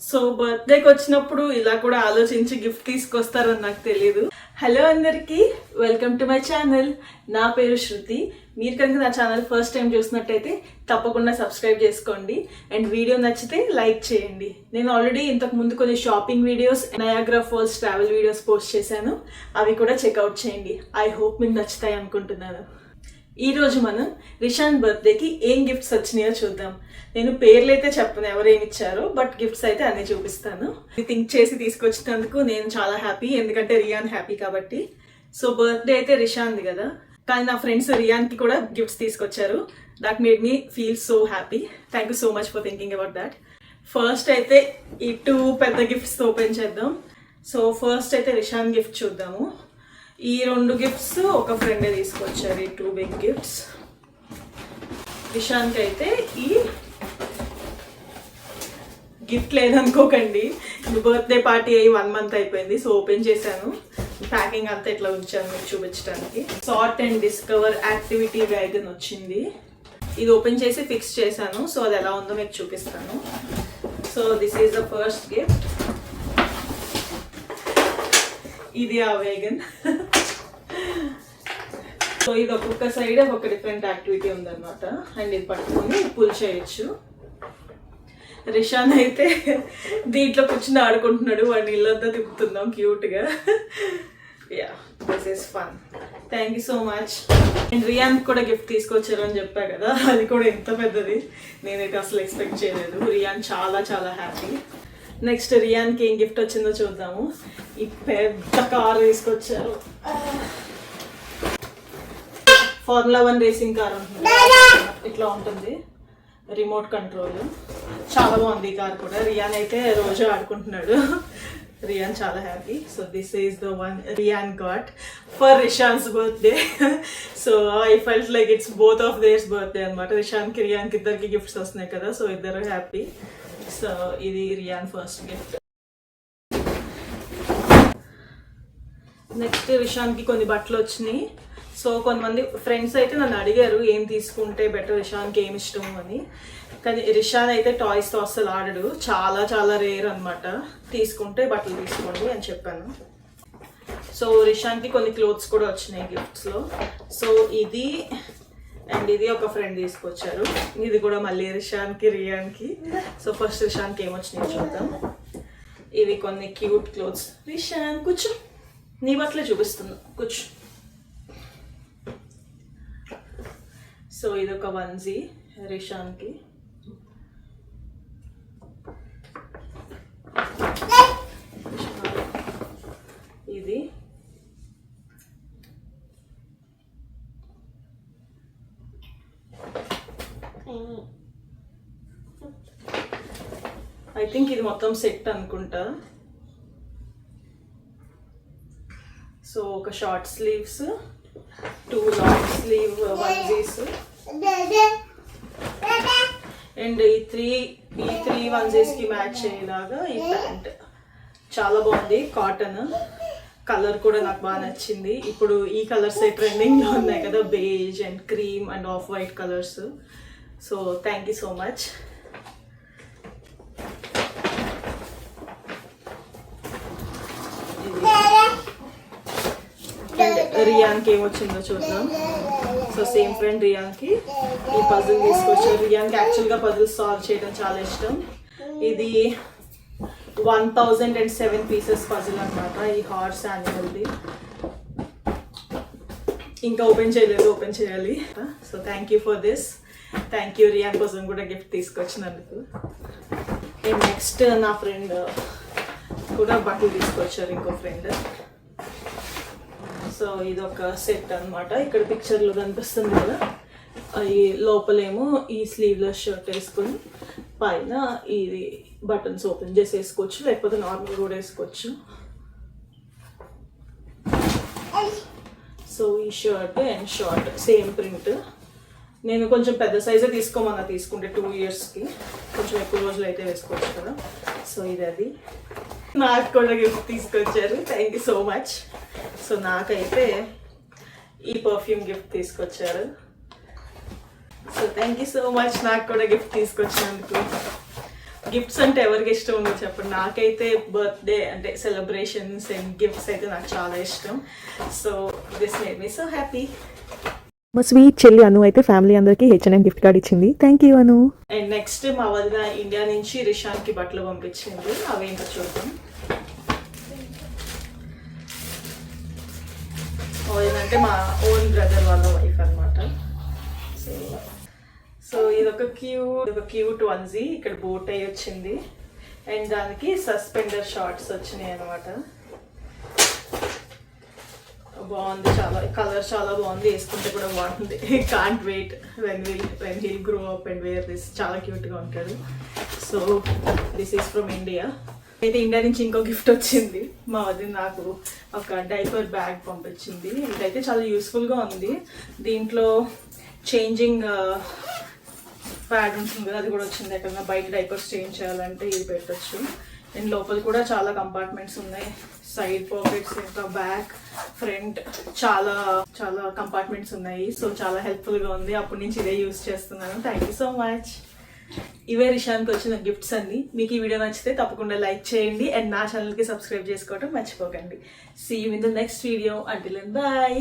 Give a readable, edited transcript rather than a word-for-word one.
So బర్త్డేకి వచ్చినప్పుడు ఇలా కూడా ఆలోచించి గిఫ్ట్ తీసుకొస్తారని నాకు తెలియదు. హలో అందరికీ, వెల్కమ్ టు మై ఛానల్. నా పేరు శృతి. మీరు కనుక నా ఛానల్ ఫస్ట్ టైం చూసినట్టయితే తప్పకుండా సబ్స్క్రైబ్ చేసుకోండి అండ్ వీడియో నచ్చితే లైక్ చేయండి. నేను ఆల్రెడీ ఇంతకు ముందు కొన్ని shopping videos, Niagara Falls travel videos post చేశాను. అవి కూడా చెక్అవుట్ చేయండి. ఐ హోప్ మీకు నచ్చుతాయి అనుకుంటున్నాను. ఈ రోజు మనం రిషాన్ బర్త్డేకి ఏం గిఫ్ట్స్ వచ్చినాయో చూద్దాం. నేను పేర్లు అయితే చెప్పను ఎవరేమి ఇచ్చారో, బట్ గిఫ్ట్స్ అయితే అన్ని చూపిస్తాను. థింక్ చేసి తీసుకొచ్చినందుకు నేను చాలా హ్యాపీ, ఎందుకంటే రియాన్ హ్యాపీ కాబట్టి. సో బర్త్డే అయితే రిషాన్ది కదా, కానీ నా ఫ్రెండ్స్ రియాన్కి కూడా గిఫ్ట్స్ తీసుకొచ్చారు. That made me feel so happy. Thank you so much for thinking about that. First అయితే ఈ 2 పెద్ద గిఫ్ట్స్ ఓపెన్ చేద్దాం. సో ఫస్ట్ అయితే రిషాన్ గిఫ్ట్ చూద్దాము. ఈ 2 గిఫ్ట్స్ ఒక ఫ్రెండే తీసుకొచ్చారు. ఈ 2 బిగ్ గిఫ్ట్స్. రిషాన్కి అయితే ఈ గిఫ్ట్ లేదనుకోకండి, బర్త్డే పార్టీ అయ్యి 1 మంత్ అయిపోయింది. సో ఓపెన్ చేశాను, ప్యాకింగ్ అంతా ఇట్లా ఉంచాను మీకు చూపించడానికి. Sort and discover activity wagon వచ్చింది. ఇది ఓపెన్ చేసి ఫిక్స్ చేశాను. సో అది ఎలా ఉందో మీకు చూపిస్తాను. So this is the first gift. ఇది ఆ వేగన్. సో ఇది ఒక్కొక్క సైడ్ ఒక డిఫరెంట్ యాక్టివిటీ ఉందన్నమాట. అండ్ ఇది పట్టుకొని పుల్ చేయొచ్చు. రిషాన్ అయితే దీంట్లో కూర్చుని ఆడుకుంటున్నాడు. వాడిని ఇల్లంతా తిప్పుతున్నాం క్యూట్గా. Ya, this is fun. Thank you so much. And Riyan కూడా గిఫ్ట్ తీసుకొచ్చారు అని చెప్పా కదా, అది కూడా ఎంత పెద్దది నేనైతే అసలు ఎక్స్పెక్ట్ చేయలేదు. రియాన్ చాలా చాలా హ్యాపీ. నెక్స్ట్ రియాన్కి ఏం గిఫ్ట్ వచ్చిందో చూద్దాము. ఈ పెద్ద కార్ తీసుకొచ్చారు. ఫార్ములా 1 రేసింగ్ కార్ ఉంటుంది, ఇట్లా ఉంటుంది, రిమోట్ కంట్రోల్. చాలా బాగుంది ఈ కార్ కూడా. రియాన్ అయితే రోజు ఆడుకుంటున్నాడు. రియాన్ చాలా happy. So this is the one Riyan got for Rishan's birthday. So I felt like it's both of theirs birthday అనమాట. రిషాన్కి రియాన్కి ఇద్దరికి గిఫ్ట్స్ వస్తున్నాయి కదా, సో ఇద్దరు హ్యాపీ. సో ఇది రియాన్ ఫస్ట్ గిఫ్ట్. నెక్స్ట్ రిషాన్కి కొన్ని బట్టలు వచ్చినాయి. సో కొంతమంది ఫ్రెండ్స్ అయితే నన్ను అడిగారు ఏం తీసుకుంటే బెటర్, రిషాన్కి ఏమి ఇష్టం అని. కానీ రిషాన్ అయితే టాయ్స్తో అస్సలు ఆడడు, చాలా చాలా రేర్ అనమాట. తీసుకుంటే బట్టలు తీసుకోండి అని చెప్పాను. సో రిషాన్కి కొన్ని క్లోత్స్ కూడా వచ్చినాయి గిఫ్ట్స్లో. సో ఇది అండ్ ఇది ఒక ఫ్రెండ్ తీసుకొచ్చారు. ఇది కూడా మళ్ళీ రిషాన్కి రియాన్కి. సో ఫస్ట్ రిషాన్కి ఏమొచ్చినాయో చూద్దాం. ఇవి కొన్ని క్యూట్ క్లోత్స్. రిషాన్ కూర్చో, నీ బట్టలే చూపిస్తున్నా, కూర్చో. సో ఇది ఒక వన్జీ రిషాన్కి. ఇది ఐ థింక్ ఇది మొత్తం సెట్ అనుకుంటా. సో ఒక short sleeves, 2 long sleeve onesies and ఈ 3 వన్జీస్కి మ్యాచ్ అయ్యేలాగా ఈ ప్యాంట్. చాలా బాగుంది, కాటన్ కలర్ కూడా నాకు బాగా నచ్చింది. ఇప్పుడు ఈ కలర్స్ ట్రెండింగ్లో ఉన్నాయి కదా, beige and cream and off white colours. So thank you so much. రియాన్కి ఏమొచ్చిందో చూద్దాం. సో సేమ్ ఫ్రెండ్ రియాన్కి ఈ పజిల్ తీసుకొచ్చారు. రియాన్కి యాక్చువల్గా పజిల్ సాల్వ్ చేయడం చాలా ఇష్టం. ఇది 1007 పీసెస్ పజిల్ అనమాట. ఈ హార్స్ యానిమల్ది. ఇంకా ఓపెన్ చేయలేదు, ఓపెన్ చేయాలి. So thank you for this. Thank you Ryan కోసం కూడా గిఫ్ట్ తీసుకొచ్చినందుకు. అండ్ నెక్స్ట్ నా ఫ్రెండ్ కూడా బట్టలు తీసుకొచ్చారు, ఇంకో ఫ్రెండ్. సో ఇది ఒక సెట్ అనమాట. ఇక్కడ పిక్చర్లో కనిపిస్తుంది కదా, ఈ లోపలేమో ఈ స్లీవ్లెస్ షర్ట్ వేసుకొని పైన ఇది బటన్స్ ఓపెన్ చేసి వేసుకోవచ్చు, లేకపోతే నార్మల్ కూడా వేసుకోవచ్చు. సో ఈ shirt and short same print. నేను కొంచెం పెద్ద సైజే తీసుకోమన్నా, తీసుకుంటే 2 ఇయర్స్కి కొంచెం ఎక్కువ రోజులు అయితే వేసుకోవచ్చు కదా. సో ఇది అది. నాకు కూడా గిఫ్ట్ తీసుకొచ్చారు. Thank you so much. So నాకైతే ఈ పర్ఫ్యూమ్ గిఫ్ట్ తీసుకొచ్చారు. So thank you so much నాకు కూడా గిఫ్ట్ తీసుకొచ్చినందుకు. గిఫ్ట్స్ అంటే ఎవరికి ఇష్టం ఉందో చెప్పండి. నాకైతే బర్త్డే అంటే సెలబ్రేషన్స్ అండ్ గిఫ్ట్స్ అయితే నాకు చాలా ఇష్టం. So this made me so happy. మా స్వీట్ చెల్లి అను అయితే ఫ్యామిలీ అందరికి H&M గిఫ్ట్ కార్డ్ ఇచ్చింది. Thank you Anu. And next మా వదిన ఇండియా నుంచి రిషాన్కి బట్టలు పంపించింది. అవేంటో చూద్దాం. వదిన అంటే మా ఓన్ బ్రదర్ వాళ్ళ వైఫ్ అనమాట. సో ఇదొక క్యూట్ వన్జీ. ఇక్కడ బోట్ అయ్యి వచ్చింది అండ్ దానికి సస్పెండర్ షార్ట్స్ వచ్చినాయి అనమాట. బాగుంది, చాలా కలర్ చాలా బాగుంది, వేసుకుంటే కూడా బాగుంది. Can't wait when he'll grow up and wear this. చాలా క్యూట్గా ఉంటాడు. So this is from India. అయితే ఇండియా నుంచి ఇంకో గిఫ్ట్ వచ్చింది. మా వదిన నాకు ఒక డైపర్ బ్యాగ్ పంపించింది. ఇదైతే చాలా యూస్ఫుల్గా ఉంది. దీంట్లో చేంజింగ్ ప్యాడ్ ఉంటుంది కదా, అది కూడా వచ్చింది. ఎక్కడన్నా బయట డైపర్స్ చేంజ్ చేయాలంటే ఇది పెట్టచ్చు. అండ్ లోపల కూడా చాలా కంపార్ట్మెంట్స్ ఉన్నాయి. సైడ్ పాకెట్స్, ఇంకా బ్యాక్, ఫ్రంట్, చాలా చాలా కంపార్ట్మెంట్స్ ఉన్నాయి. సో చాలా హెల్ప్ఫుల్గా ఉంది. అప్పటి నుంచి ఇదే యూస్ చేస్తున్నాను. Thank you so much. ఇవే రిషాన్కి వచ్చిన గిఫ్ట్స్ అన్ని. మీకు ఈ వీడియో నచ్చితే తప్పకుండా లైక్ చేయండి అండ్ నా ఛానల్కి సబ్స్క్రైబ్ చేసుకోవడం మర్చిపోకండి. See you in the next video. Until then by.